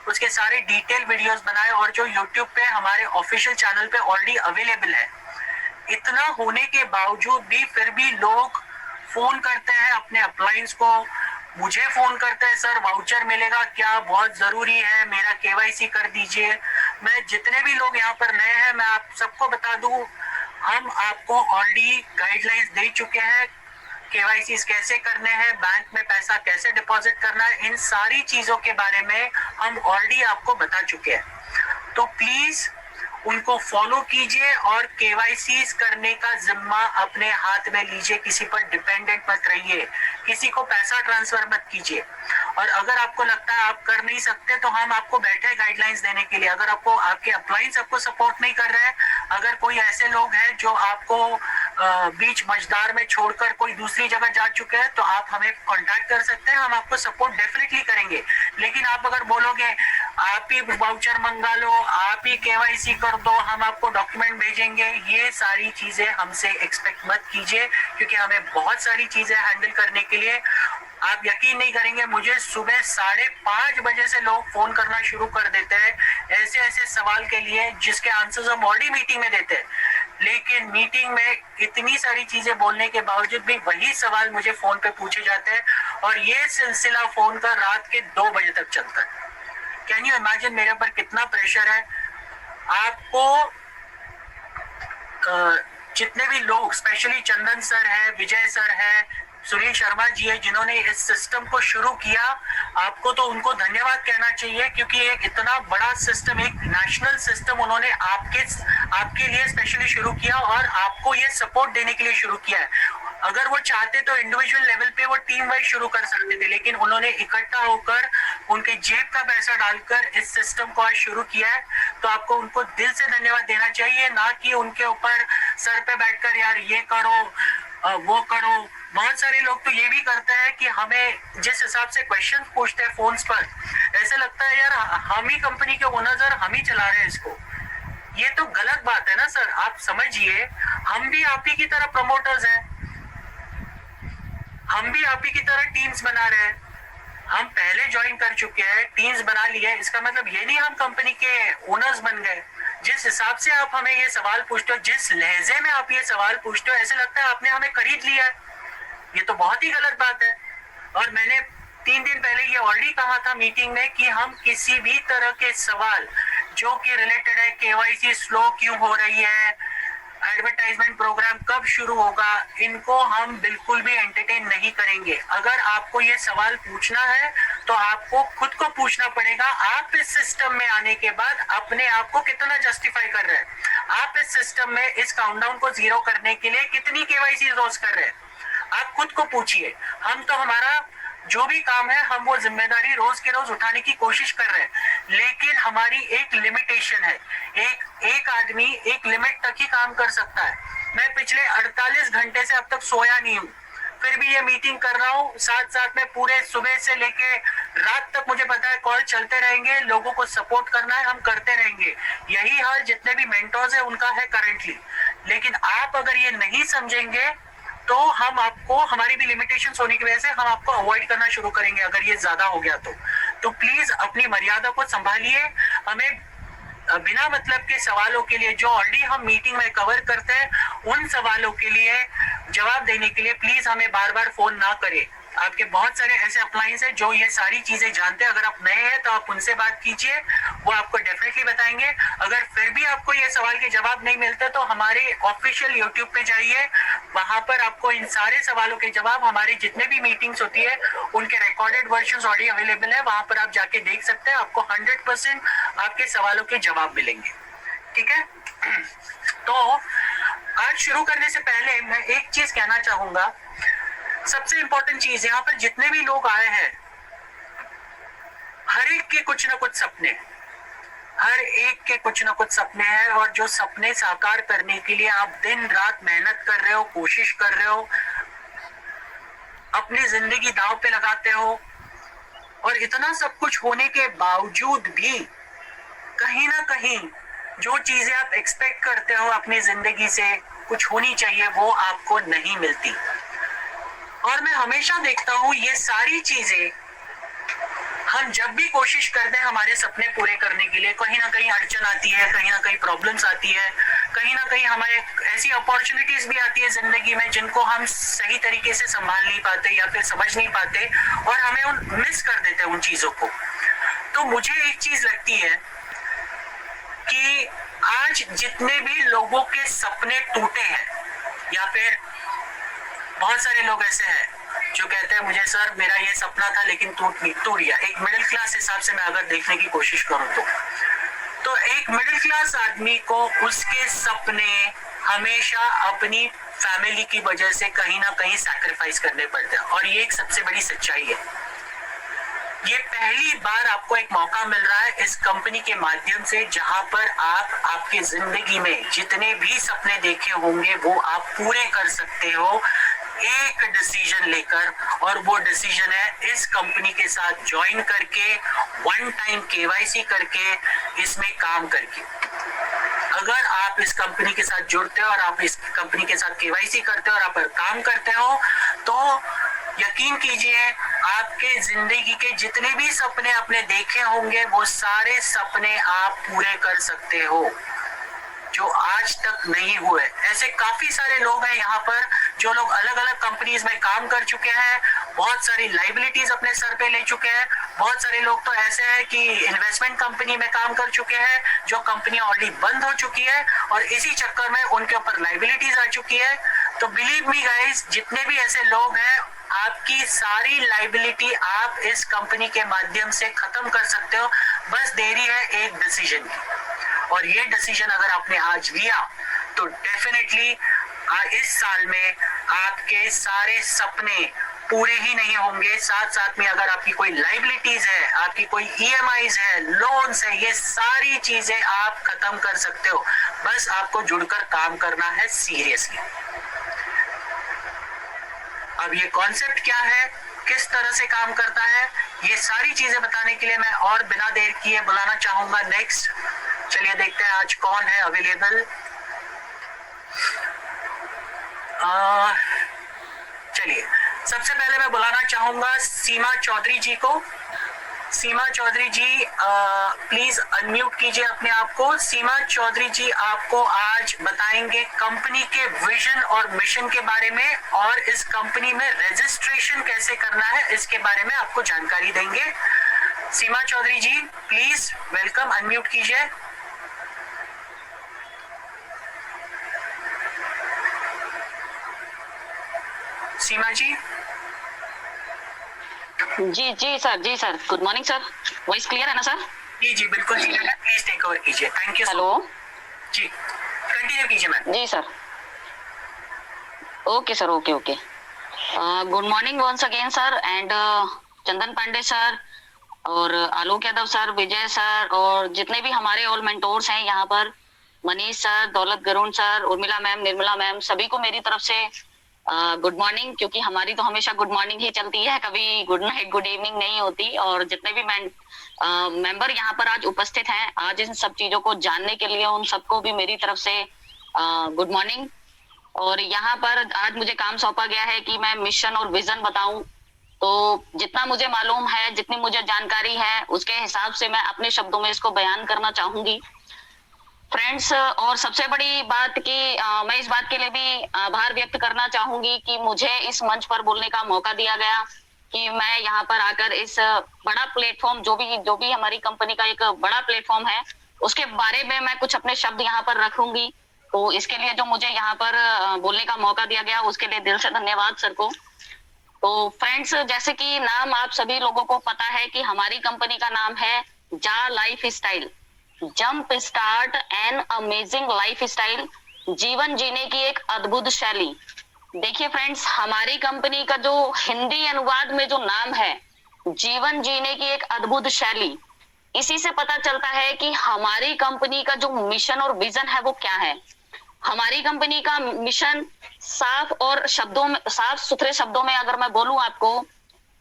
उसके सारे detail videos बनाए और जो यूट्यूब पे हमारे ऑफिशियल चैनल पे ऑलरेडी अवेलेबल है। इतना होने के बावजूद भी फिर भी लोग फोन करते हैं अपने अप्लायंस को, मुझे फोन करते हैं, सर वाउचर मिलेगा क्या, बहुत जरूरी है, मेरा केवाईसी कर दीजिए। मैं जितने भी लोग यहाँ पर नए हैं मैं आप सबको बता दूं, हम आपको ऑलरेडी गाइडलाइंस दे चुके हैं, केवाईसी कैसे करने हैं, बैंक में पैसा कैसे डिपॉजिट करना है, इन सारी चीजों के बारे में हम ऑलरेडी आपको बता चुके हैं। तो प्लीज उनको फॉलो कीजिए और केवाईसी करने का जिम्मा अपने हाथ में लीजिए, किसी पर डिपेंडेंट मत रहिए, किसी को पैसा ट्रांसफर मत कीजिए। और अगर आपको लगता है आप कर नहीं सकते तो हम आपको बैठे गाइडलाइंस देने के लिए। अगर आपको आपके अप्लायंस आपको सपोर्ट नहीं कर रहे हैं, अगर कोई ऐसे लोग हैं जो आपको बीच मझदार में छोड़कर कोई दूसरी जगह जा चुके हैं तो आप हमें कांटेक्ट कर सकते हैं, हम आपको सपोर्ट डेफिनेटली करेंगे। लेकिन आप अगर बोलोगे आप ही वाउचर मंगा लो, आप ही केवाईसी कर दो, हम आपको डॉक्यूमेंट भेजेंगे, ये सारी चीजें हमसे एक्सपेक्ट मत कीजिए, क्योंकि हमें बहुत सारी चीजें हैंडल करने के लिए। आप यकीन नहीं करेंगे, मुझे सुबह 5:30 बजे से लोग फोन करना शुरू कर देते हैं ऐसे ऐसे सवाल के लिए जिसके आंसर्स हम ऑलरेडी मीटिंग में देते हैं, लेकिन मीटिंग में इतनी सारी चीजें बोलने के बावजूद भी वही सवाल मुझे फोन पे पूछे जाते हैं और ये सिलसिला फोन का रात के 2 बजे तक चलता है। कैन यू इमेजिन मेरे ऊपर कितना प्रेशर है। आपको जितने भी लोग, स्पेशली चंदन सर है, विजय सर है, सुनील शर्मा जी है, जिन्होंने इस सिस्टम को शुरू किया, आपको तो उनको धन्यवाद कहना चाहिए, क्योंकि एक इतना बड़ा सिस्टम, एक नेशनल सिस्टम उन्होंने आपके लिए स्पेशली शुरू किया और आपको ये सपोर्ट देने के लिए शुरू किया है। अगर वो चाहते तो इंडिविजुअल लेवल पे वो टीम वाइज शुरू कर सकते थे, लेकिन उन्होंने इकट्ठा होकर उनके जेब का पैसा डालकर इस सिस्टम को आज शुरू किया है। तो आपको उनको दिल से धन्यवाद देना चाहिए, ना कि उनके ऊपर सर पे बैठकर यार ये करो वो करो। बहुत सारे लोग तो ये भी करते हैं कि हमें जिस हिसाब से क्वेश्चन पूछते हैं फोन्स पर, ऐसे लगता है यार हम ही कंपनी के ओनर्स और हम ही चला रहे हैं इसको। ये तो गलत बात है ना सर, आप समझिए, हम भी आप ही की तरह प्रमोटर्स हैं, हम भी आप ही की तरह टीम्स बना रहे हैं, हम पहले ज्वाइन कर चुके हैं, टीम्स बना लिए, इसका मतलब ये नहीं हम कंपनी के ओनर्स बन गए। जिस हिसाब से आप हमें ये सवाल पूछते हो, जिस लहजे में आप ये सवाल पूछते हो, ऐसे लगता है आपने हमें खरीद लिया है। ये तो बहुत ही गलत बात है। और मैंने 3 दिन पहले ये ऑलरेडी कहा था मीटिंग में कि हम किसी भी तरह के सवाल जो कि रिलेटेड है, केवाईसी स्लो क्यों हो रही है, एडवर्टाइजमेंट प्रोग्राम कब शुरू होगा, इनको हम बिल्कुल भी एंटरटेन नहीं करेंगे। अगर आपको ये सवाल पूछना है तो आपको खुद को पूछना पड़ेगा, आप इस सिस्टम में आने के बाद अपने आप को कितना जस्टिफाई कर रहे हैं, आप इस सिस्टम में इस काउंटडाउन को 0 करने के लिए कितनी केवाईसी रोज कर रहे हैं, आप खुद को पूछिए। हम तो हमारा जो भी काम है हम वो जिम्मेदारी रोज के रोज उठाने की कोशिश कर रहे हैं, लेकिन हमारी एक लिमिटेशन है। एक आदमी एक लिमिट तक ही काम कर सकता है। मैं पिछले 48 घंटे से अब तक सोया नहीं हूँ, फिर भी ये मीटिंग कर रहा हूँ, साथ साथ में पूरे सुबह से लेके रात तक मुझे पता है कॉल चलते रहेंगे, लोगों को सपोर्ट करना है, हम करते रहेंगे। यही हाल जितने भी मेंटर्स है उनका है करेंटली। लेकिन आप अगर ये नहीं समझेंगे तो हम आपको, हमारी भी लिमिटेशंस होने की वजह से हम आपको अवॉइड करना शुरू करेंगे अगर ये ज्यादा हो गया तो प्लीज अपनी मर्यादा को संभालिए। हमें बिना मतलब के सवालों के लिए जो ऑलरेडी हम मीटिंग में कवर करते हैं, उन सवालों के लिए जवाब देने के लिए प्लीज हमें बार बार फोन ना करें। आपके बहुत सारे ऐसे अप्लायंस हैं जो ये सारी चीजें जानते हैं, अगर आप नए हैं तो आप उनसे बात कीजिए, वो आपको डेफिनेटली बताएंगे। अगर फिर भी आपको ये सवाल के जवाब नहीं मिलते तो हमारे ऑफिशियल यूट्यूब पे जाइए, वहां पर आपको इन सारे सवालों के जवाब, हमारी जितने भी मीटिंग्स होती है उनके रिकॉर्डेड वर्जन ऑलरेडी अवेलेबल है, वहां पर आप जाके देख सकते हैं, आपको 100% आपके सवालों के जवाब मिलेंगे। ठीक है, तो आज शुरू करने से पहले मैं एक चीज कहना चाहूंगा। सबसे इंपॉर्टेंट चीज, यहाँ पर जितने भी लोग आए हैं हर एक के कुछ ना कुछ सपने, हर एक के कुछ ना कुछ सपने हैं, और जो सपने साकार करने के लिए आप दिन रात मेहनत कर रहे हो, कोशिश कर रहे हो, अपनी जिंदगी दांव पे लगाते हो, और इतना सब कुछ होने के बावजूद भी कहीं ना कहीं जो चीजें आप एक्सपेक्ट करते हो अपनी जिंदगी से कुछ होनी चाहिए, वो आपको नहीं मिलती। और मैं हमेशा देखता हूं ये सारी चीजें हम जब भी कोशिश करते हैं हमारे सपने पूरे करने के लिए, कहीं ना कहीं अड़चन आती है, कहीं ना कहीं प्रॉब्लम्स आती है, कहीं ना कहीं हमारे ऐसी अपॉर्चुनिटीज भी आती है जिंदगी में जिनको हम सही तरीके से संभाल नहीं पाते या फिर समझ नहीं पाते और हमें उन मिस कर देते हैं उन चीजों को। तो मुझे एक चीज लगती है कि आज जितने भी लोगों के सपने टूटे हैं, या फिर बहुत सारे लोग ऐसे हैं जो कहते हैं मुझे सर मेरा ये सपना था लेकिन टूट गया। एक मिडिल क्लास हिसाब से मैं अगर देखने की कोशिश करूं तो एक मिडिल क्लास आदमी को उसके सपने हमेशा अपनी फैमिली की वजह से कहीं ना कहीं सैक्रिफाइस करने पड़ते हैं, और ये एक सबसे बड़ी सच्चाई है। ये पहली बार आपको एक मौका मिल रहा है इस कंपनी के माध्यम से जहां पर आप आपके जिंदगी में जितने भी सपने देखे होंगे वो आप पूरे कर सकते हो एक डिसीजन लेकर, और वो डिसीजन है इस कंपनी के साथ ज्वाइन करके, वन टाइम केवाईसी करके, इसमें काम करके। अगर आप इस कंपनी के साथ जुड़ते हो और आप इस कंपनी के साथ केवाईसी करते हो और आप काम करते हो तो यकीन कीजिए आपके जिंदगी के जितने भी सपने आपने देखे होंगे वो सारे सपने आप पूरे कर सकते हो जो आज तक नहीं हुए। ऐसे काफी सारे लोग हैं यहाँ पर जो लोग अलग अलग कंपनीज में काम कर चुके हैं, बहुत सारी लाइबिलिटीज अपने सर पे ले चुके हैं। बहुत सारे लोग तो ऐसे हैं कि इन्वेस्टमेंट कंपनी में काम कर चुके हैं जो कंपनी ऑलरेडी बंद हो चुकी है और इसी चक्कर में उनके ऊपर लाइबिलिटीज आ चुकी है। तो बिलीव मी गाइस, जितने भी ऐसे लोग हैं आपकी सारी लाइबिलिटी आप इस कंपनी के माध्यम से खत्म कर सकते हो। बस देरी है एक डिसीजन की, और ये डिसीजन अगर आपने आज लिया तो डेफिनेटली इस साल में आपके सारे सपने पूरे ही नहीं होंगे, साथ साथ में अगर आपकी कोई लाइबिलिटीज है, आपकी कोई ईएमआईज है, लोन्स है, ये सारी चीजें आप खत्म कर सकते हो। बस आपको जुड़कर काम करना है सीरियसली। अब ये कॉन्सेप्ट क्या है, किस तरह से काम करता है, ये सारी चीजें बताने के लिए मैं और बिना देर किए बुलाना चाहूंगा नेक्स्ट। चलिए देखते हैं आज कौन है अवेलेबल। चलिए सबसे पहले मैं बुलाना चाहूंगा सीमा चौधरी जी को। सीमा चौधरी जी प्लीज अनम्यूट कीजिए अपने आप को। सीमा चौधरी जी आपको आज बताएंगे कंपनी के विजन और मिशन के बारे में, और इस कंपनी में रजिस्ट्रेशन कैसे करना है इसके बारे में आपको जानकारी देंगे। Seema Chaudhary ji please welcome, unmute कीजिए। सीमा जी। जी sir good morning sir, voice clear है ना सर? जी बिल्कुल क्लियर है, प्लीज टेक ओवर कीजिए। Thank you. हेलो जी कंटिन्यू कीजिए मैम। जी sir, okay sir, okay good morning once again sir, and Chandan Pandey sir और आलोक यादव सर, विजय सर और जितने भी हमारे ऑल मेंटोर्स हैं यहाँ पर, Manish sir, Daulat Garun sir, Urmila ma'am, Nirmala ma'am, सभी को मेरी तरफ से गुड मॉर्निंग, क्योंकि हमारी तो हमेशा गुड मॉर्निंग ही चलती है, कभी गुड नाइट गुड इवनिंग नहीं होती। और जितने भी मेंबर यहाँ पर आज उपस्थित हैं आज इन सब चीजों को जानने के लिए, उन सबको भी मेरी तरफ से गुड मॉर्निंग। और यहाँ पर आज मुझे काम सौंपा गया है कि मैं मिशन और विजन बताऊं, तो जितना मुझे मालूम है, जितनी मुझे जानकारी है, उसके हिसाब से मैं अपने शब्दों में इसको बयान करना चाहूंगी फ्रेंड्स। और सबसे बड़ी बात कि मैं इस बात के लिए भी आभार व्यक्त करना चाहूंगी कि मुझे इस मंच पर बोलने का मौका दिया गया, कि मैं यहाँ पर आकर इस बड़ा प्लेटफॉर्म, जो भी हमारी कंपनी का एक बड़ा प्लेटफॉर्म है, उसके बारे में मैं कुछ अपने शब्द यहाँ पर रखूंगी। तो इसके लिए जो मुझे यहाँ पर बोलने का मौका दिया गया, उसके लिए दिल से धन्यवाद सर को। तो फ्रेंड्स, जैसे कि नाम आप सभी लोगों को पता है कि हमारी कंपनी का नाम है जा life style, jump start an amazing life style, जीवन जीने की एक अद्भुत शैली। देखिए फ्रेंड्स, हमारी कंपनी का जो हिंदी अनुवाद में जो नाम है, जीवन जीने की एक अद्भुत शैली, इसी से पता चलता है कि हमारी कंपनी का जो मिशन और विजन है वो क्या है। हमारी कंपनी का मिशन साफ और साफ सुथरे शब्दों में अगर मैं बोलूं आपको,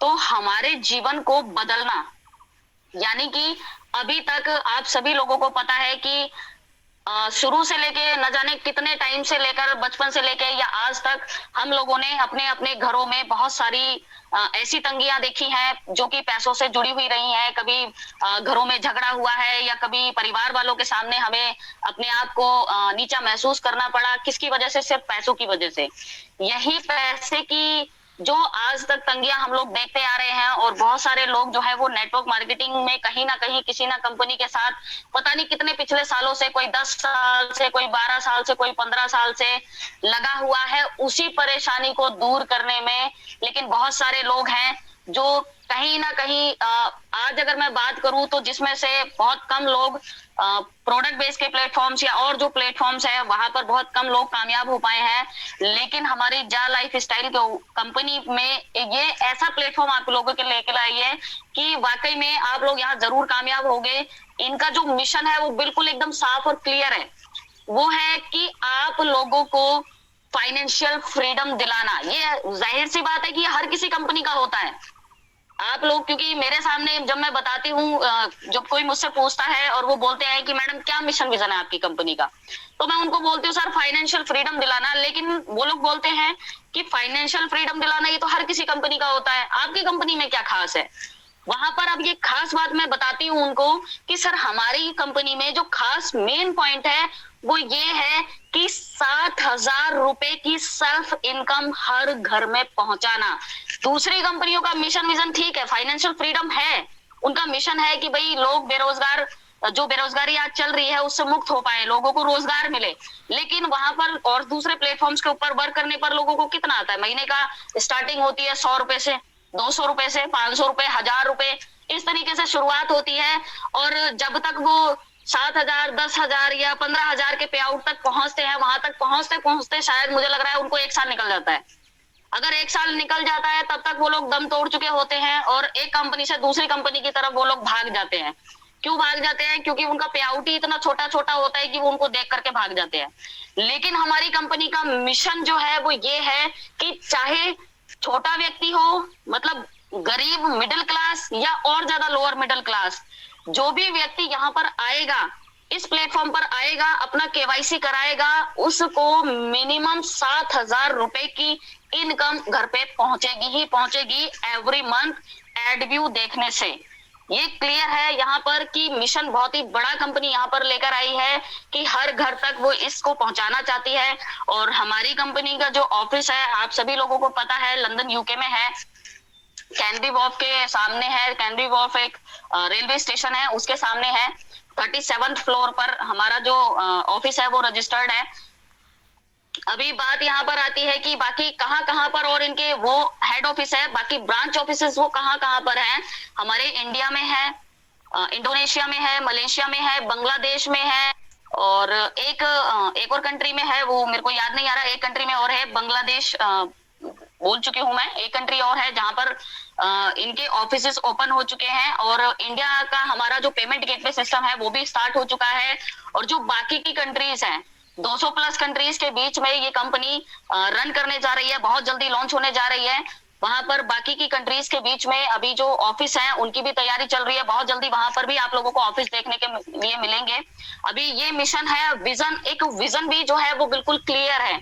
तो हमारे जीवन को बदलना। यानी कि अभी तक आप सभी लोगों को पता है कि शुरू से लेके न जाने कितने टाइम से लेकर बचपन से लेके या आज तक हम लोगों ने अपने अपने घरों में बहुत सारी ऐसी तंगियां देखी हैं जो कि पैसों से जुड़ी हुई रही हैं। कभी घरों में झगड़ा हुआ है या कभी परिवार वालों के सामने हमें अपने आप को नीचा महसूस करना पड़ा। किसकी वजह से? सिर्फ पैसों की वजह से। यही पैसे की जो आज तक तंगियां हम लोग देखते आ रहे हैं, और बहुत सारे लोग जो है वो नेटवर्क मार्केटिंग में कहीं ना कहीं किसी ना कंपनी के साथ पता नहीं कितने पिछले सालों से, कोई 10 साल से, कोई 12 साल से, कोई 15 साल से लगा हुआ है उसी परेशानी को दूर करने में। लेकिन बहुत सारे लोग हैं जो कहीं ना कहीं आज अगर मैं बात करूं तो जिसमें से बहुत कम लोग प्रोडक्ट बेस के प्लेटफॉर्म्स या और जो प्लेटफॉर्म्स है वहां पर बहुत कम लोग कामयाब हो पाए हैं। लेकिन हमारी जा लाइफ स्टाइल कंपनी में ये ऐसा प्लेटफॉर्म आप लोगों के लेकर आई है कि वाकई में आप लोग यहाँ जरूर कामयाब होंगे। इनका जो मिशन है वो बिल्कुल एकदम साफ और क्लियर है। वो है कि आप लोगों को फाइनेंशियल फ्रीडम दिलाना। ये जाहिर सी बात है कि हर किसी कंपनी का होता है। आप लोग, क्योंकि मेरे सामने जब मैं बताती हूँ, जब कोई मुझसे पूछता है और वो बोलते हैं कि मैडम क्या मिशन विजन है आपकी कंपनी का, तो मैं उनको बोलती हूँ सर फाइनेंशियल फ्रीडम दिलाना। लेकिन वो लोग बोलते हैं कि फाइनेंशियल फ्रीडम दिलाना ये तो हर किसी कंपनी का होता है, आपकी कंपनी में क्या खास है? वहां पर अब ये खास बात मैं बताती हूँ उनको कि सर हमारी कंपनी में जो खास मेन पॉइंट है वो ये है कि 60,000 रुपए की सेल्फ इनकम हर घर में पहुंचाना। दूसरी कंपनियों का मिशन विजन ठीक है, फाइनेंशियल फ्रीडम है, उनका मिशन है कि भाई लोग बेरोजगार, जो बेरोजगारी आज चल रही है उससे मुक्त हो पाए, लोगों को रोजगार मिले। लेकिन वहां पर और दूसरे प्लेटफॉर्म्स के ऊपर वर्क करने पर लोगों को कितना आता है? महीने का स्टार्टिंग होती है 100 रुपए से, 200 रुपए से, 500 रुपए, 1000 रुपए, इस तरीके से शुरुआत होती है। और जब तक वो 7,000, 10,000 या 15,000 के पे आउट तक पहुंचते हैं, वहां तक पहुंचते पहुंचते शायद मुझे लग रहा है उनको 1 साल निकल जाता है। अगर 1 साल निकल जाता है तब तक वो लोग दम तोड़ चुके होते हैं और एक कंपनी से दूसरी कंपनी की तरफ वो लोग भाग जाते हैं। क्यों भाग जाते हैं? क्योंकि उनका पे आउट ही इतना छोटा छोटा होता है कि वो उनको देख करके भाग जाते हैं। लेकिन हमारी कंपनी का मिशन जो है वो ये है कि चाहे छोटा व्यक्ति हो, मतलब गरीब, मिडिल क्लास या और ज्यादा लोअर मिडिल क्लास, जो भी व्यक्ति यहाँ पर आएगा, इस प्लेटफॉर्म पर आएगा, अपना केवाईसी कराएगा, उसको मिनिमम 7,000 रुपए की इनकम घर पे पहुंचेगी ही पहुंचेगी एवरी मंथ एड व्यू देखने से। ये क्लियर है यहाँ पर कि मिशन बहुत ही बड़ा कंपनी यहाँ पर लेकर आई है कि हर घर तक वो इसको पहुंचाना चाहती है। और हमारी कंपनी का जो ऑफिस है आप सभी लोगों को पता है, लंदन यूके में है, कैनरी वॉर्फ के सामने है। कैनरी वॉर्फ एक रेलवे स्टेशन है, उसके सामने है। 37th फ्लोर पर हमारा जो ऑफिस है वो रजिस्टर्ड है। अभी बात यहाँ पर आती है कि बाकी कहाँ पर और इनके वो हेड ऑफिस है, बाकी ब्रांच ऑफिसेस वो कहाँ पर हैं। हमारे इंडिया में है, इंडोनेशिया में है, मलेशिया में है, बांग्लादेश में है, और एक और कंट्री में है, वो मेरे को याद नहीं आ रहा। एक कंट्री में और है, बांग्लादेश बोल चुकी हूँ मैं। एक कंट्री और है जहां पर इनके ऑफिसेस ओपन हो चुके हैं। और इंडिया का हमारा जो पेमेंट गेटवे सिस्टम है वो भी स्टार्ट हो चुका है। और जो बाकी की कंट्रीज हैं, 200 प्लस कंट्रीज के बीच में ये कंपनी रन करने जा रही है, बहुत जल्दी लॉन्च होने जा रही है। वहां पर बाकी की कंट्रीज के बीच में अभी जो ऑफिस है उनकी भी तैयारी चल रही है, बहुत जल्दी वहां पर भी आप लोगों को ऑफिस देखने के लिए मिलेंगे। अभी ये मिशन है, विजन, एक विजन भी जो है वो बिल्कुल क्लियर है।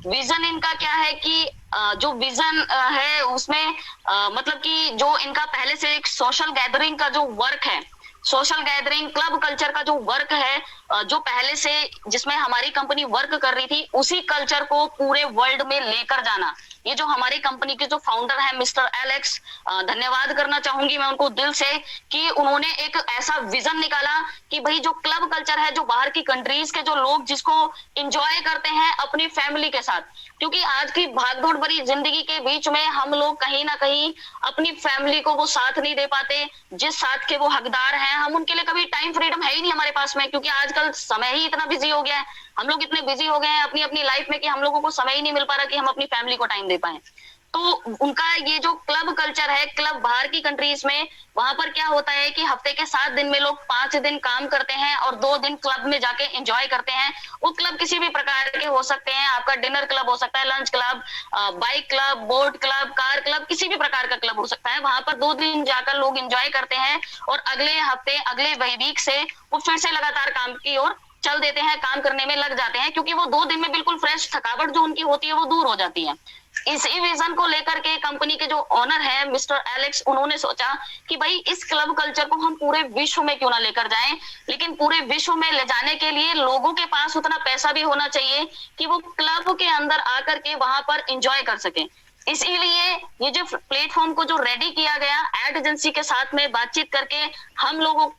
विजन इनका क्या है कि जो विजन है उसमें मतलब कि जो इनका पहले से एक सोशल गैदरिंग का जो वर्क है, सोशल गैदरिंग, क्लब कल्चर का जो वर्क है, जो पहले से जिसमें हमारी कंपनी वर्क कर रही थी, उसी कल्चर को पूरे वर्ल्ड में लेकर जाना। ये जो हमारी कंपनी के जो फाउंडर है मिस्टर एलेक्स, धन्यवाद करना चाहूंगी मैं उनको दिल से कि उन्होंने एक ऐसा विजन निकाला कि भाई जो क्लब कल्चर है, जो बाहर की कंट्रीज के जो लोग जिसको एंजॉय करते हैं अपनी फैमिली के साथ, क्योंकि आज की भागदौड़ भरी जिंदगी के बीच में हम लोग कहीं ना कहीं अपनी फैमिली को वो साथ नहीं दे पाते जिस साथ के वो हकदार हैं। हम उनके लिए कभी टाइम फ्रीडम है ही नहीं हमारे पास में, क्योंकि आजकल समय ही इतना बिजी हो गया है, हम लोग इतने बिजी हो गए हैं अपनी अपनी लाइफ में कि हम लोगों को समय ही नहीं मिल पा रहा कि हम अपनी फैमिली को टाइम दे पाए। तो उनका ये जो क्लब कल्चर है, क्लब बाहर की कंट्रीज में, वहां पर क्या होता है कि हफ्ते के 7 दिन में लोग 5 दिन काम करते हैं और 2 दिन क्लब में जाके एंजॉय करते हैं। वो क्लब किसी भी प्रकार के हो सकते हैं, आपका डिनर क्लब हो सकता है, lunch club, bike club, boat club, car club, किसी भी प्रकार का क्लब हो सकता है। वहां पर 2 दिन जाकर लोग एंजॉय करते हैं और अगले हफ्ते, अगले वीक से वो फिर से लगातार काम की ओर चल देते हैं, काम करने में लग जाते हैं, क्योंकि वो 2 दिन में बिल्कुल फ्रेश, थकावट जो उनकी होती है वो दूर हो जाती है। इसी विजन को लेकर के कंपनी के जो ओनर है मिस्टर एलेक्स, उन्होंने सोचा कि भाई इस क्लब कल्चर को हम पूरे विश्व में क्यों ना लेकर जाएं, लेकिन पूरे विश्व में ले जाने के लिए लोगों के पास उतना पैसा भी होना चाहिए कि वो क्लब के अंदर आकर के वहां पर एंजॉय कर सके। इसीलिए ये जो प्लेटफॉर्म को जो रेडी किया गया, एड एजेंसी के साथ में बातचीत करके हम लोगों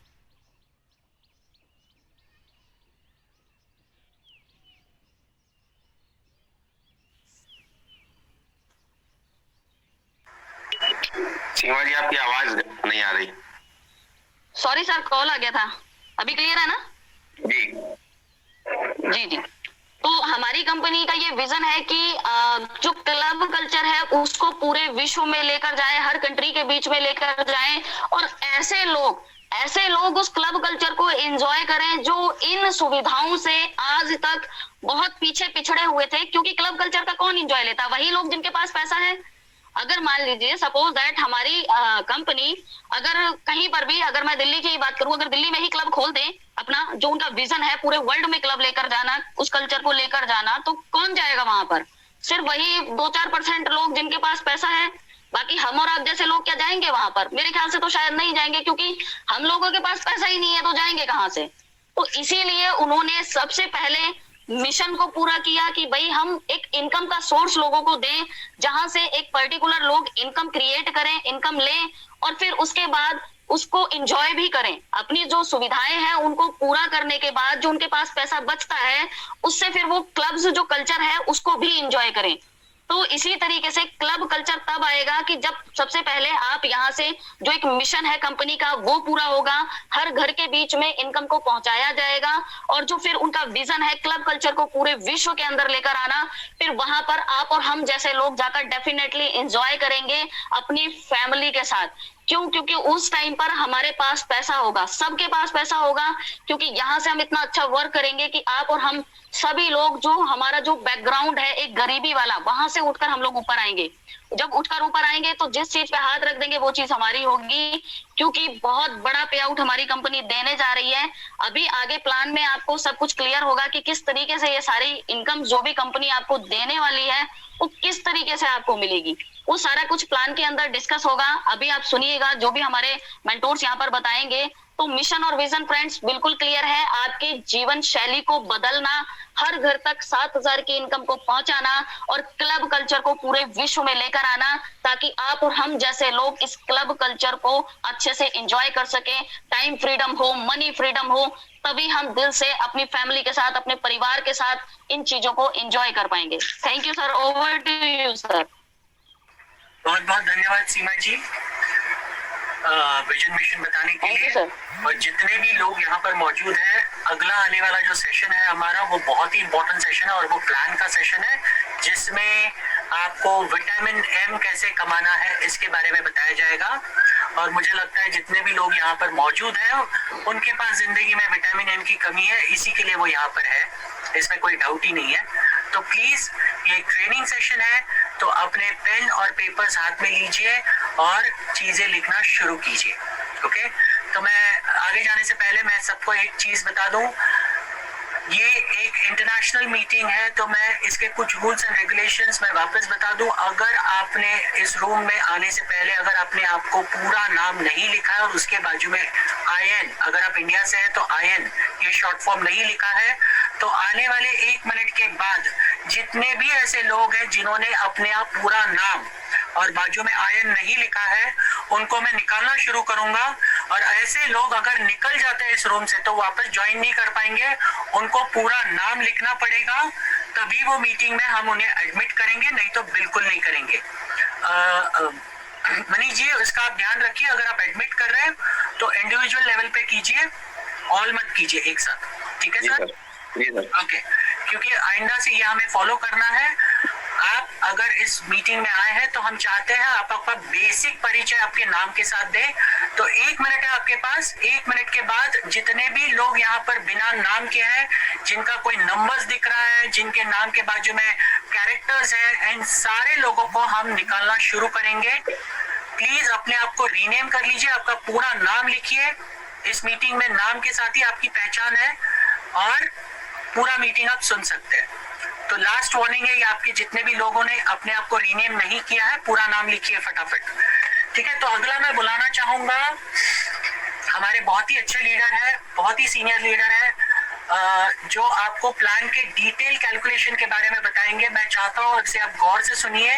सीमा जी आपकी आवाज नहीं आ रही। सॉरी सर, कॉल आ गया था। अभी क्लियर है ना? जी जी जी। तो हमारी कंपनी का ये विजन है कि जो क्लब कल्चर है उसको पूरे विश्व में लेकर जाए, हर कंट्री के बीच में लेकर जाए, और ऐसे लोग उस क्लब कल्चर को एंजॉय करें जो इन सुविधाओं से आज तक बहुत पीछे पिछड़े हुए थे। क्योंकि क्लब कल्चर का कौन एंजॉय लेता? वही लोग जिनके पास पैसा है। अगर मान लीजिए सपोज दैट हमारी कंपनी अगर कहीं पर भी, अगर मैं दिल्ली की ही बात करूं, अगर दिल्ली में ही क्लब खोल दे अपना, जो उनका विजन है पूरे वर्ल्ड में क्लब लेकर जाना, उस कल्चर को लेकर जाना, तो कौन जाएगा वहां पर? सिर्फ वही 2-4% लोग जिनके पास पैसा है। बाकी हम और आप जैसे लोग क्या जाएंगे वहां पर? मेरे ख्याल से तो शायद नहीं जाएंगे, क्योंकि हम लोगों के पास पैसा ही नहीं है, तो जाएंगे कहाँ से? तो इसीलिए उन्होंने सबसे पहले मिशन को पूरा किया कि भाई हम एक इनकम का सोर्स लोगों को दें, जहां से एक पर्टिकुलर लोग इनकम क्रिएट करें, इनकम लें, और फिर उसके बाद उसको एंजॉय भी करें। अपनी जो सुविधाएं हैं उनको पूरा करने के बाद जो उनके पास पैसा बचता है, उससे फिर वो क्लब्स जो कल्चर है उसको भी एंजॉय करें। तो इसी तरीके से क्लब कल्चर तब आएगा कि जब सबसे पहले आप यहाँ से जो एक मिशन है कंपनी का वो पूरा होगा, हर घर के बीच में इनकम को पहुंचाया जाएगा, और जो फिर उनका विजन है क्लब कल्चर को पूरे विश्व के अंदर लेकर आना, फिर वहां पर आप और हम जैसे लोग जाकर डेफिनेटली एंजॉय करेंगे अपनी फैमिली के साथ। क्यों? क्योंकि उस टाइम पर हमारे पास पैसा होगा, सबके पास पैसा होगा, क्योंकि यहाँ से हम इतना अच्छा वर्क करेंगे कि आप और हम सभी लोग, जो हमारा जो बैकग्राउंड है एक गरीबी वाला, वहां से उठकर हम लोग ऊपर आएंगे। जब उठकर ऊपर आएंगे तो जिस चीज पे हाथ रख देंगे वो चीज हमारी होगी, क्योंकि बहुत बड़ा पे आउट हमारी कंपनी देने जा रही है। अभी आगे प्लान में आपको सब कुछ क्लियर होगा कि किस तरीके से ये सारी इनकम जो भी कंपनी आपको देने वाली है वो किस तरीके से आपको मिलेगी, वो सारा कुछ प्लान के अंदर डिस्कस होगा। अभी आप सुनिएगा जो भी हमारे मेंटोर्स यहाँ पर बताएंगे। तो मिशन और विजन फ्रेंड्स बिल्कुल क्लियर है, आपके जीवन शैली को बदलना, हर घर तक 7,000 की इनकम को पहुंचाना और क्लब कल्चर को पूरे विश्व में लेकर आना, ताकि आप और हम जैसे लोग इस क्लब कल्चर को अच्छे से एंजॉय कर सके। टाइम फ्रीडम हो, मनी फ्रीडम हो, तभी हम दिल से अपनी फैमिली के साथ, अपने परिवार के साथ इन चीजों को एंजॉय कर पाएंगे। Thank you sir, over to you sir. बहुत बहुत धन्यवाद सीमा जी विजन मिशन बताने के लिए। और जितने भी लोग यहाँ पर मौजूद हैं, अगला आने वाला जो सेशन है हमारा वो बहुत ही इम्पोर्टेंट सेशन है, और वो प्लान का सेशन है, जिसमें आपको विटामिन एम कैसे कमाना है इसके बारे में बताया जाएगा। और मुझे लगता है जितने भी लोग यहाँ पर मौजूद हैं उनके पास जिंदगी में विटामिन एम की कमी है, इसी के लिए वो यहाँ पर है, इसमें कोई डाउट ही नहीं है। तो प्लीज ये ट्रेनिंग सेशन है, तो अपने पेन और पेपर्स हाथ में लीजिए और चीजें लिखना शुरू कीजिए। ओके, तो मैं आगे जाने से पहले मैं सबको एक चीज बता दूं, ये एक इंटरनेशनल मीटिंग है, तो मैं इसके कुछ रूल्स एंड रेगुलेशंस मैं वापस बता दूं। अगर आपने इस रूम में आने से पहले अगर आपने आपको पूरा नाम नहीं लिखा है और उसके बाजू में IN, अगर आप इंडिया से हैं तो IN ये शॉर्ट फॉर्म नहीं लिखा है, तो आने वाले 1 मिनट के बाद जितने भी ऐसे लोग हैं जिन्होंने अपने आप पूरा नाम और बाजू में IN नहीं लिखा है, उनको मैं निकालना शुरू करूंगा। और ऐसे लोग अगर निकल जाते हैं इस रूम से तो वापस ज्वाइन नहीं कर पाएंगे, उनको पूरा नाम लिखना पड़ेगा, तभी वो मीटिंग में हम उन्हें एडमिट करेंगे, नहीं तो बिल्कुल नहीं करेंगे। मनीष जी, इसका आप ध्यान रखिए, अगर आप एडमिट कर रहे हैं तो इंडिविजुअल लेवल पे कीजिए, ऑल मत कीजिए एक साथ, ठीक है सर? ओके, क्योंकि आइंदा से ये हमें फॉलो करना है। आप अगर इस मीटिंग में आए हैं तो हम चाहते हैं आप आपका बेसिक परिचय आपके नाम के साथ दें। तो 1 मिनट है आपके पास, 1 मिनट के बाद जितने भी लोग यहाँ पर बिना नाम के हैं, जिनका कोई नंबर्स दिख रहा है, जिनके नाम के बाजू में कैरेक्टर्स हैं, इन सारे लोगों को हम निकालना शुरू करेंगे। प्लीज अपने आप को रीनेम कर लीजिए, आपका पूरा नाम लिखिए। इस मीटिंग में नाम के साथ ही आपकी पहचान है, और पूरा मीटिंग आप सुन सकते हैं। तो लास्ट वार्निंग है, ये आपके जितने भी लोगों ने अपने आप को रीनेम नहीं किया है, पूरा नाम लिखिए फटाफट, ठीक है। तो अगला मैं बुलाना चाहूंगा, हमारे बहुत ही अच्छे लीडर है, बहुत ही सीनियर लीडर है, जो आपको प्लान के डिटेल कैलकुलेशन के बारे में बताएंगे। मैं चाहता हूँ इसे आप गौर से सुनिए,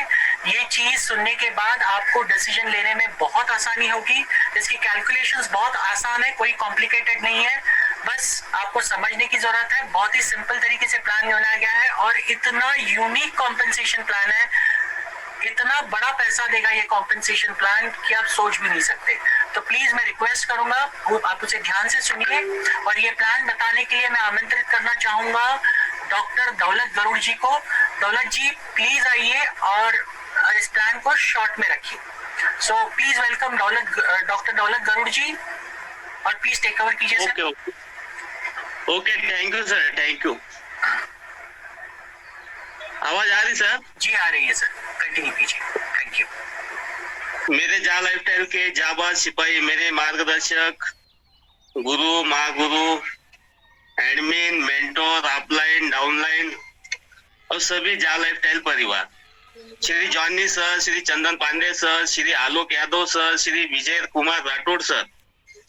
ये चीज सुनने के बाद आपको डिसीजन लेने में बहुत आसानी होगी। इसकी कैलकुलेशंस बहुत आसान है, कोई कॉम्प्लिकेटेड नहीं है, बस आपको समझने की जरूरत है। बहुत ही सिंपल तरीके से प्लान बनाया गया है और इतना यूनिक कॉम्पेंसेशन प्लान है, इतना बड़ा पैसा देगा ये कॉम्पेंसेशन प्लान कि आप सोच भी नहीं सकते। तो प्लीज मैं रिक्वेस्ट करूंगा आप उसे ध्यान से सुनिए। और ये प्लान बताने के लिए मैं आमंत्रित करना चाहूंगा डॉक्टर दौलत गरुड़ जी को। दौलत जी प्लीज आइए और इस प्लान को शॉर्ट में रखिए। सो प्लीज वेलकम डॉक्टर दौलत गरुड़ जी, और प्लीज टेक ओवर कीजिए sir. Okay, thank you sir, thank you. आवाज आ रही सर? जी आ रही है सर, कंटिन्यू कीजिए, थैंक यू। मेरे जा लाइफस्टाइल के जाबाज सिपाही, मेरे मार्गदर्शक, गुरु, Mahaguru, admin, mentor, upline, downline और सभी जा लाइफस्टाइल परिवार, श्री जॉनी सर, श्री चंदन Pandey sir, Shri Alok Yadav sir, Shri Vijay Kumar Rathore sir,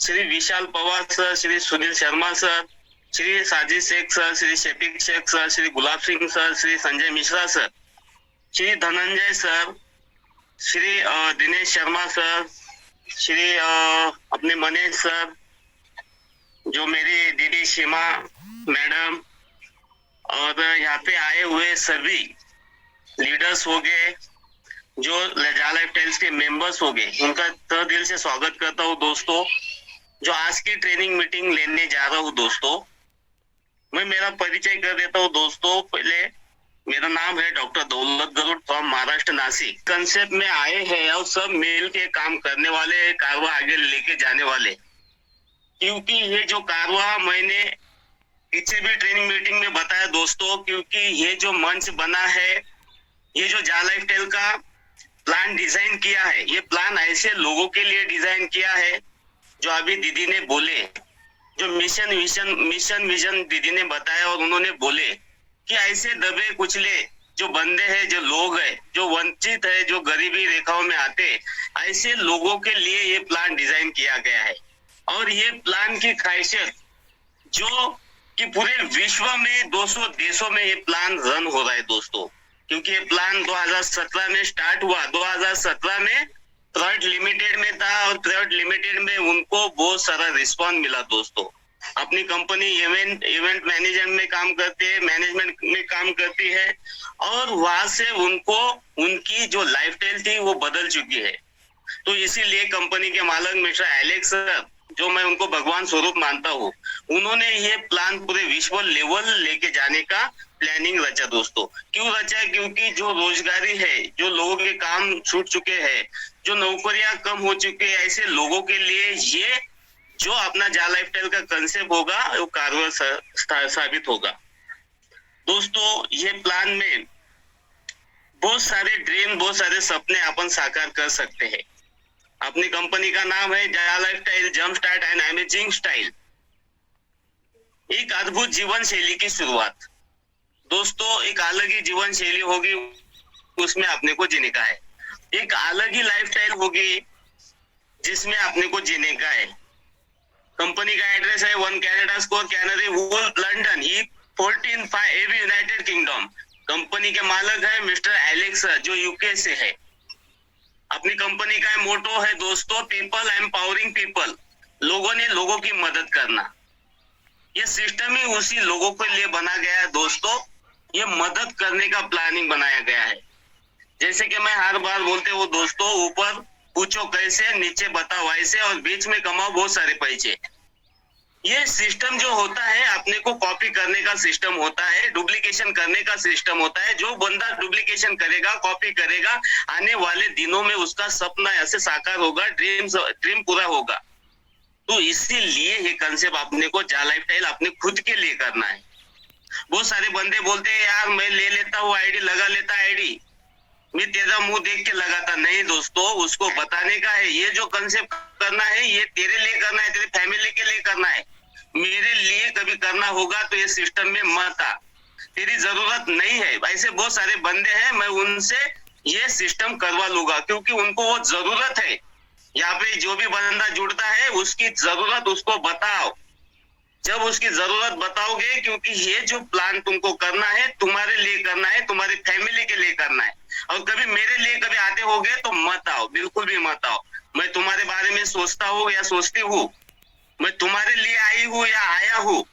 Shri Vishal Pawar sir, Shri Sunil Sharma sir, Shri Sajid Shaikh sir, Shri Shafiq Shaikh sir, Shri Gulab Singh sir, Shri Sanjay Mishra sir, Shri Dhananjay sir, Shri Dinesh Sharma sir, Shri अपने मनीष सर, जो मेरी दीदी सीमा मैडम, और यहाँ पे आए हुए सभी लीडर्स हो गए, जो जा लाइफस्टाइल्स के मेंबर्स हो गए, उनका तहे दिल से स्वागत करता हूँ दोस्तों। जो आज की ट्रेनिंग मीटिंग लेने जा रहा हूँ दोस्तों, मैं मेरा परिचय कर देता हूँ दोस्तों। पहले मेरा नाम है डॉक्टर दौलत गरुड़ फ्रॉम महाराष्ट्र नासिक। कंसेप्ट में आए हैं और सब मिल के काम करने वाले, कारवा आगे लेके जाने वाले, क्योंकि ये जो कारवा मैंने पीछे भी ट्रेनिंग मीटिंग में बताया दोस्तों, क्योंकि ये जो मंच बना है, ये जो जा लाइफस्टाइल का प्लान डिजाइन किया है, ये प्लान ऐसे लोगों के लिए डिजाइन किया है जो अभी दीदी ने बोले, जो मिशन विजन दीदी ने बताया और उन्होंने बोले कि ऐसे दबे कुचले जो बंदे हैं, जो लोग हैं, जो वंचित है, जो गरीबी रेखाओं में आते, ऐसे लोगों के लिए ये प्लान डिजाइन किया गया है। और ये प्लान की खासियत जो कि पूरे विश्व में 200 देशों में ये प्लान रन हो रहा है दोस्तों, क्योंकि ये प्लान 2017 में स्टार्ट हुआ। 2017 में थर्ड लिमिटेड में था और थर्ड लिमिटेड में उनको बहुत सारा रिस्पॉन्स मिला दोस्तों। अपनी कंपनी इवेंट मैनेजमेंट में काम करती है, मैनेजमेंट में काम करती है, और वहां से उनको उनकी जो लाइफस्टाइल थी वो बदल चुकी है। तो इसीलिए कंपनी के मालिक मिस्टर एलेक्स सर, जो मैं उनको भगवान स्वरूप मानता हूँ, उन्होंने ये प्लान पूरे विश्व लेवल लेके जाने का प्लानिंग रचा दोस्तों। क्यों रचा? क्योंकि जो रोजगारी है, जो लोगों के काम छूट चुके हैं, जो नौकरियां कम हो चुके हैं, ऐसे लोगों के लिए ये जो अपना जा लाइफस्टाइल का कंसेप्ट होगा वो कारगर साबित होगा दोस्तों। ये प्लान में बहुत सारे ड्रीम, बहुत सारे सपने अपन साकार कर सकते हैं। अपनी कंपनी का नाम है जा lifestyle jump start and amazing style, एक अद्भुत जीवन शैली की शुरुआत दोस्तों। एक अलग ही जीवन शैली होगी, उसमें अपने को जीने का है। एक अलग ही लाइफस्टाइल होगी जिसमें अपने को जीने का है। कंपनी का एड्रेस है 1 Canada Square, Canary Wharf, London, E145 AB, United Kingdom. कंपनी के मालिक है मिस्टर एलेक्स, जो यूके से है। अपनी कंपनी का मोटो है दोस्तों, पीपल एम्पावरिंग पीपल, लोगों ने लोगों की मदद करना। ये सिस्टम ही उसी लोगों के लिए बना गया है दोस्तों। ये मदद करने का प्लानिंग बनाया गया है। जैसे कि मैं हर बार बोलते हूँ दोस्तों, ऊपर पूछो कैसे, नीचे बताओ वैसे, और बीच में कमाओ बहुत सारे पैसे। ये सिस्टम जो होता है, अपने को कॉपी करने का सिस्टम होता है, डुप्लीकेशन करने का सिस्टम होता है। जो बंदा डुप्लीकेशन करेगा, कॉपी करेगा, आने वाले दिनों में उसका सपना ऐसे साकार होगा, ड्रीम पूरा होगा। तो इसीलिए ये कंसेप्ट अपने को जा लाइफस्टाइल अपने खुद के लिए करना है। बहुत सारे बंदे बोलते हैं यार मैं ले लेता हूँ आईडी, लगा लेता आईडी, मैं तेरा मुंह देख के लगाता। नहीं दोस्तों, उसको बताने का है ये जो कंसेप्ट करना है, ये तेरे लिए करना है, तेरे फैमिली के लिए करना है, मेरे लिए कभी भी करना होगा तो ये सिस्टम में मत आ, तेरी जरूरत नहीं है। ऐसे बहुत सारे बंदे हैं, मैं उनसे ये सिस्टम करवा लूंगा क्योंकि उनको वो जरूरत है। यहाँ पे जो भी बंदा जुड़ता है उसकी जरूरत उसको बताओ, जब उसकी जरूरत बताओगे, क्योंकि ये जो प्लान तुमको करना है तुम्हारे लिए करना है, तुम्हारी फैमिली के लिए करना है। और कभी मेरे लिए कभी आते होगे तो मत आओ, बिल्कुल भी मत आओ। मैं तुम्हारे बारे में सोचता हूँ या सोचती हूँ, मैं तुम्हारे लिए आई हूँ या आया हूँ,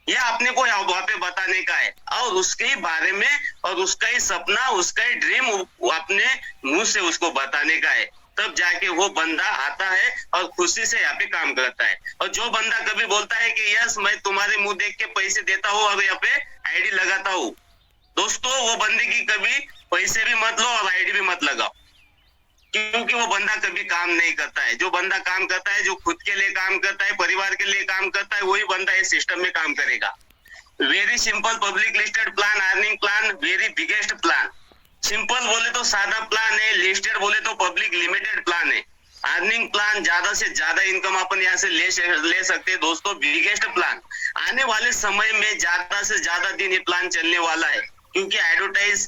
यह अपने को वहां पे बताने का है और उसके ही बारे में और उसका ही सपना, उसका ही ड्रीम अपने मुंह से उसको बताने का है। तब जाके वो बंदा आता है और खुशी से यहाँ पे काम करता है। और जो बंदा कभी बोलता है कि यस मैं तुम्हारे मुंह देख के पैसे देता हूँ और यहाँ पे आईडी लगाता हूँ, दोस्तों वो बंदे की कभी पैसे भी मत लो और आईडी भी मत लगाओ, क्योंकि वो बंदा कभी काम नहीं करता है। जो बंदा काम करता है, जो खुद के लिए काम करता है, परिवार के लिए काम करता है, वही बंदा इस सिस्टम में काम करेगा। Very simple public listed plan, earning plan, very biggest plan. Simple बोले तो सादा प्लान है, लिस्टेड बोले तो पब्लिक लिमिटेड प्लान है। अर्निंग प्लान, ज्यादा से ज्यादा इनकम अपन यहाँ से ले सकते हैं दोस्तों। बिगेस्ट प्लान, आने वाले समय में ज्यादा से ज्यादा दिन ये प्लान चलने वाला है, क्योंकि एडवर्टाइज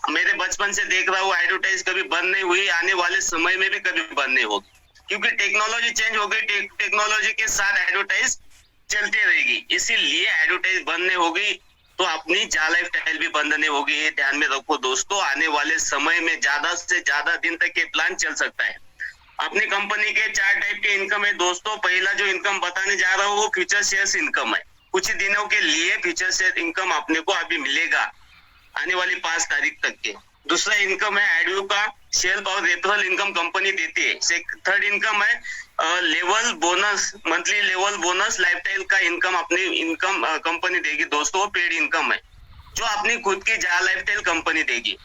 मेरे बचपन से देख रहा हूँ, एडवर्टाइज कभी बंद नहीं हुई, आने वाले समय में भी कभी बंद नहीं होगी, क्योंकि टेक्नोलॉजी चेंज हो गई, टेक्नोलॉजी के साथ एडवर्टाइज चलती रहेगी। इसीलिए एडवर्टाइज बंद नहीं होगी तो अपनी जा लाइफ स्टाइल भी बंद नहीं होगी। ये ध्यान में रखो दोस्तों, आने वाले समय में ज्यादा से ज्यादा दिन तक ये प्लान चल सकता है। अपनी कंपनी के 4 टाइप के इनकम है दोस्तों। पहला जो इनकम बताने जा रहा हूँ वो फ्यूचर शेयर्स इनकम है। कुछ ही दिनों के लिए फ्यूचर शेयर इनकम अपने को अभी मिलेगा, आने वाली 5 तारीख तक के। दूसरा इनकम है एडव्यू का सेल्फ और रेफरल इनकम कंपनी देती है। थर्ड इनकम है level bonus, monthly level bonus lifestyle का इनकम अपनी इनकम कंपनी देगी दोस्तों, पेड इनकम है जो अपनी खुद की जा लाइफस्टाइल कंपनी देगी।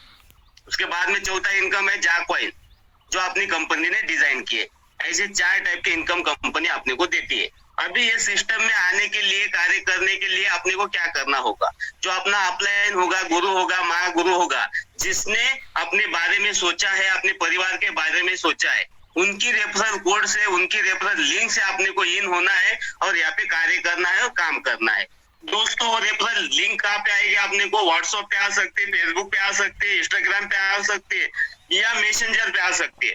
उसके बाद में चौथा इनकम है जा कॉइन, जो अपनी कंपनी ने डिजाइन किए। ऐसे 4 टाइप के इनकम कंपनी अपने को देती है। अभी ये सिस्टम में आने के लिए, कार्य करने के लिए अपने को क्या करना होगा? जो अपना अपलाइन होगा, गुरु होगा, महागुरु होगा, जिसने अपने बारे में सोचा है, अपने परिवार के बारे में सोचा है, उनकी रेफरल कोड से, उनकी रेफरल लिंक से अपने को इन होना है और यहाँ पे कार्य करना है और काम करना है दोस्तों। वो रेफरल लिंक कहाँ पे आएगी? अपने को व्हाट्सएप पे आ सकते है, फेसबुक पे आ सकते है, इंस्टाग्राम पे आ सकते है या मैसेंजर पे आ सकती है।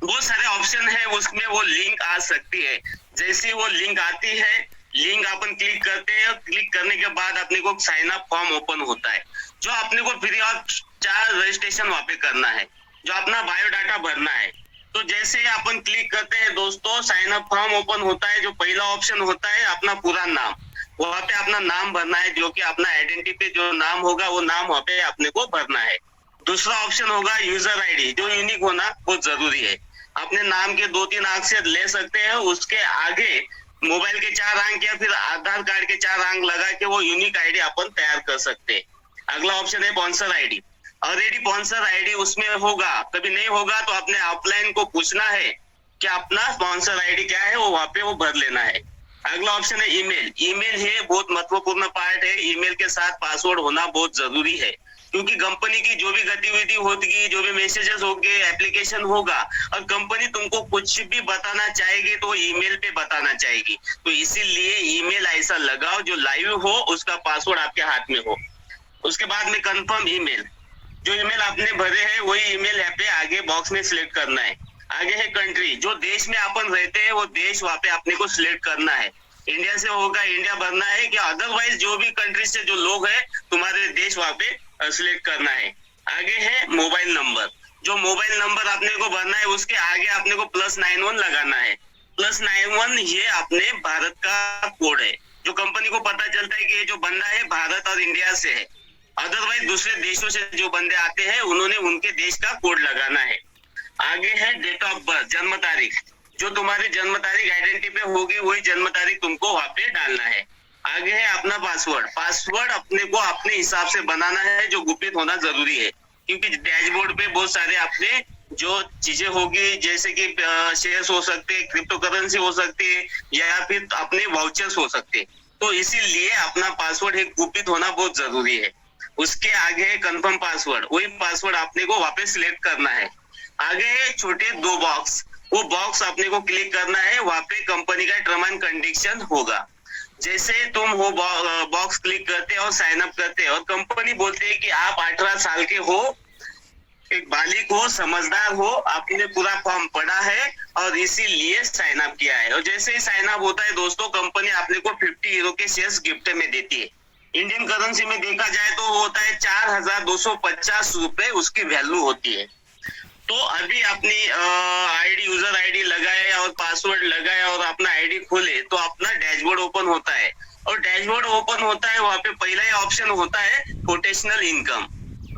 बहुत सारे ऑप्शन है, उसमें वो लिंक आ सकती है। जैसे वो लिंक आती है, लिंक अपन क्लिक करते हैं, क्लिक करने के बाद अपने को साइन अप फॉर्म ओपन होता है, जो अपने को फ्री ऑफ चार्ज रजिस्ट्रेशन वहां पे करना है, जो अपना बायोडाटा भरना है। तो जैसे अपन क्लिक करते हैं दोस्तों, साइन अप फॉर्म ओपन होता है। जो पहला ऑप्शन होता है अपना पूरा नाम, वहां पे अपना नाम भरना है, जो कि अपना आइडेंटिटी जो नाम होगा वो नाम वहां पे अपने को भरना है। दूसरा ऑप्शन होगा यूजर आईडी, जो यूनिक होना बहुत जरूरी है। अपने नाम के 2-3 अक्षर ले सकते हैं, उसके आगे मोबाइल के 4 अंक या फिर आधार कार्ड के 4 अंक लगा के वो यूनिक आईडी अपन तैयार कर सकते हैं। अगला ऑप्शन है sponsor ID. Already sponsor ID उसमें होगा, कभी नहीं होगा तो अपने ऑफलाइन को पूछना है कि अपना स्पॉन्सर आईडी क्या है, वो वहां पे वो भर लेना है। अगला ऑप्शन है ईमेल। ईमेल है बहुत महत्वपूर्ण पार्ट है। ईमेल के साथ पासवर्ड होना बहुत जरूरी है, क्योंकि कंपनी की जो भी गतिविधि होगी, जो भी मैसेजेस होंगे, एप्लीकेशन होगा, और कंपनी तुमको कुछ भी बताना चाहेगी तो ईमेल पे बताना चाहेगी। तो इसीलिए ईमेल ऐसा लगाओ जो लाइव हो, उसका पासवर्ड आपके हाथ में हो। उसके बाद में कंफर्म ईमेल, जो ईमेल आपने भरे हैं वही ईमेल यहाँ पे आगे बॉक्स में सिलेक्ट करना है। आगे है कंट्री, जो देश में अपन रहते हैं वो देश वहाँ पे अपने को सिलेक्ट करना है। इंडिया से होगा इंडिया भरना है, कि अदरवाइज जो भी कंट्री से जो लोग हैं तुम्हारे देश वहाँ पे सिलेक्ट करना है। आगे है मोबाइल नंबर, जो मोबाइल नंबर अपने को भरना है, उसके आगे अपने को +91 लगाना है। +91 ये अपने भारत का कोड है, जो कंपनी को पता चलता है कि ये जो बंदा है भारत और इंडिया से है। अदरवाइज दूसरे देशों से जो बंदे आते हैं उन्होंने उनके देश का कोड लगाना है। आगे है डेट ऑफ बर्थ, जन्म तारीख, जो तुम्हारी जन्म तारीख आइडेंटिटी पे होगी वही जन्म तारीख तुमको वहां पे डालना है। आगे है अपना पासवर्ड। पासवर्ड अपने को अपने हिसाब से बनाना है, जो गुप्त होना जरूरी है, क्योंकि डैशबोर्ड पे बहुत सारे अपने जो चीजें होगी, जैसे कि शेयर्स हो सकते हैं, क्रिप्टो करेंसी हो सकती है, या फिर अपने वाउचर्स हो सकते हैं। तो इसीलिए अपना पासवर्ड एक गुप्त होना बहुत जरूरी है। उसके आगे है कंफर्म पासवर्ड, वही पासवर्ड अपने को वापस सिलेक्ट करना है। आगे है छोटे 2 बॉक्स, वो बॉक्स अपने को क्लिक करना है, वहां पे कंपनी का टर्म एंड कंडीशन होगा। जैसे तुम हो बॉक्स क्लिक करते और साइन अप करते और कंपनी बोलते है कि आप 18 साल के हो, एक बालिग हो, समझदार हो, आपने पूरा फॉर्म पढ़ा है और इसीलिए साइन अप किया है। और जैसे ही साइन अप होता है दोस्तों, कंपनी आपने को 50 यूरो के शेयर्स गिफ्ट में देती है। इंडियन करेंसी में देखा जाए तो वो होता है 4250 रुपए उसकी वैल्यू होती है। तो अभी अपनी आईडी, यूजर आईडी लगाए और पासवर्ड लगाए और अपना आईडी खोले तो अपना डैशबोर्ड ओपन होता है। और डैशबोर्ड ओपन होता है, वहां पे पहला ही ऑप्शन होता है पोटेंशियल इनकम,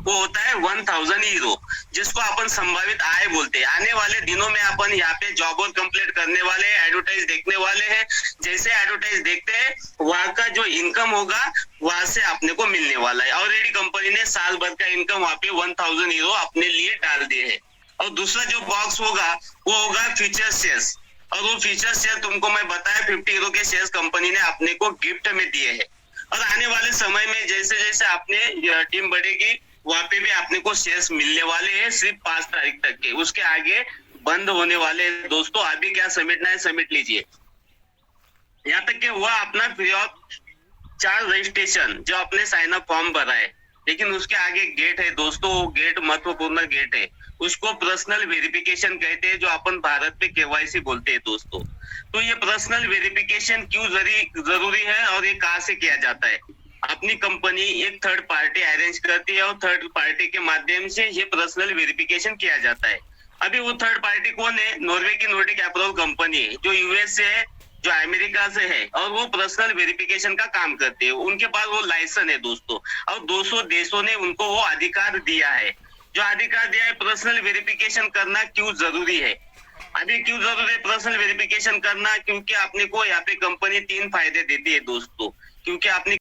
वो होता है 1000 यूरो, जिसको अपन संभावित आय बोलते हैं। आने वाले दिनों में अपन यहाँ पे जॉब और कंप्लीट करने वाले हैं, एडवर्टाइज देखने वाले हैं। जैसे एडवर्टाइज देखते हैं वहां का जो इनकम होगा वहां से अपने को मिलने वाला है। ऑलरेडी कंपनी ने साल भर का इनकम वहां पे 1000 यूरो अपने लिए डाल दिए है। और दूसरा जो बॉक्स होगा वो होगा फ्यूचर शेयर्स, और वो फ्यूचर शेयर तुमको मैं बताया 50 यूरो के शेयर्स कंपनी ने अपने को गिफ्ट में दिए हैं। और आने वाले समय में जैसे जैसे अपने टीम बढ़ेगी वहां पे भी अपने को शेयर्स मिलने वाले हैं, सिर्फ 5 तारीख तक के, उसके आगे बंद होने वाले हैं। दोस्तों अभी क्या समेटना है समेट लीजिए। यहाँ तक के हुआ अपना फ्री ऑफ चार्ज रजिस्ट्रेशन, जो अपने साइन अप फॉर्म भरा है, लेकिन उसके आगे गेट है दोस्तों, वो गेट महत्वपूर्ण गेट है, उसको पर्सनल वेरिफिकेशन कहते हैं, जो अपन भारत में केवाईसी बोलते हैं दोस्तों। तो ये पर्सनल वेरिफिकेशन क्यों जरूरी है और ये कहाँ से किया जाता है? अपनी कंपनी एक थर्ड पार्टी अरेंज करती है और थर्ड पार्टी के माध्यम से ये पर्सनल वेरिफिकेशन किया जाता है। अभी वो थर्ड पार्टी कौन है? नॉर्वे की नॉर्डिक अप्रूवल कंपनी है, जो यूएस से है, जो अमेरिका से है, और वो पर्सनल वेरिफिकेशन का काम करते हैं। उनके पास वो लाइसेंस है दोस्तों, और 200 देशों ने उनको वो अधिकार दिया है। जो अधिकार दिया है पर्सनल वेरिफिकेशन करना क्यों जरूरी है? अभी क्यों जरूरी है पर्सनल वेरिफिकेशन करना? क्योंकि आपने को यहाँ पे कंपनी 3 फायदे देती है दोस्तों। क्योंकि आपने